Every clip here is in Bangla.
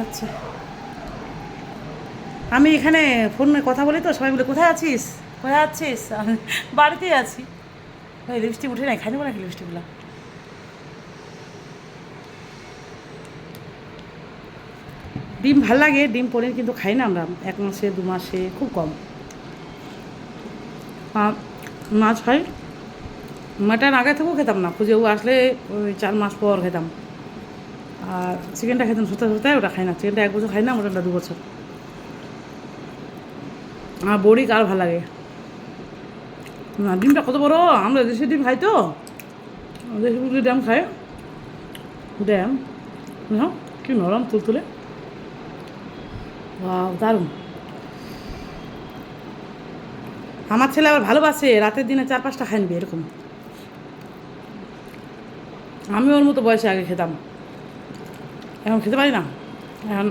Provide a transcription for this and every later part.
হচ্ছে। আমি এখানে ফোনে কথা বলি তো, সবাই বলে কোথায় আছিস, কোথায় আছিস? আমি বাড়িতেই আছি। ওই লিপস্টিক উঠে নাই, খাই দেবো নাকি লিপস্টিকগুলো? ডিম ভাল লাগে, ডিম পনির কিন্তু খাই না আমরা, 1 মাসে 2 মাসে খুব কম। মাছ খাই, মাটন আগে থেকেও খেতাম না, খুঁজে ও আসলে ওই 4 মাস পর খেতাম। আর চিকেনটা খেতাম সপ্তাহে সপ্তাহে, ওটা খাই না। চিকেনটা 1 বছর খাই না, মটনটা 2 বছর। আর বড়ি কার ভালো লাগে না। ডিমটা কত বড়, আমরা দেশি ডিম খাই তো, দেশি মুরগির ডিম খাই। ড্যাম হ্যাঁ, কি নরম তুলতুলে, বাহ দারুণ। আমার ছেলে আবার ভালোবাসে রাতের দিনে 4-5টা খাই নেবে এরকম। আমি ওর মতো বয়সে আগে খেতাম, এখন খেতে পারি না। এখন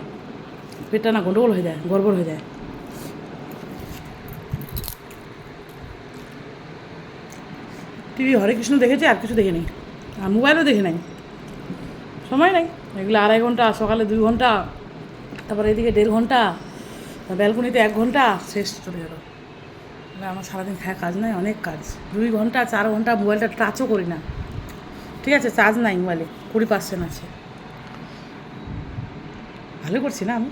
পেটটা না গন্ডগোল হয়ে যায়, গড়বড় হয়ে যায়। টিভি হরে কৃষ্ণ দেখেছি, আর কিছু দেখে নেই। আর মোবাইলও দেখে নাই, সময় নেই। এগুলো 2.5 ঘন্টা, সকালে 2 ঘন্টা, তারপরে এদিকে 1.5 ঘন্টা, ব্যালকনিতে 1 ঘন্টা, শেষ চলে গেল। আমার সারাদিন খায় কাজ নাই, অনেক কাজ। 2 ঘন্টা 4 ঘন্টা মোবাইলটা টাচও করি না। ঠিক আছে, চার্জ নাই মোবাইলে, 20% আছে। ভালো করছি না আমি?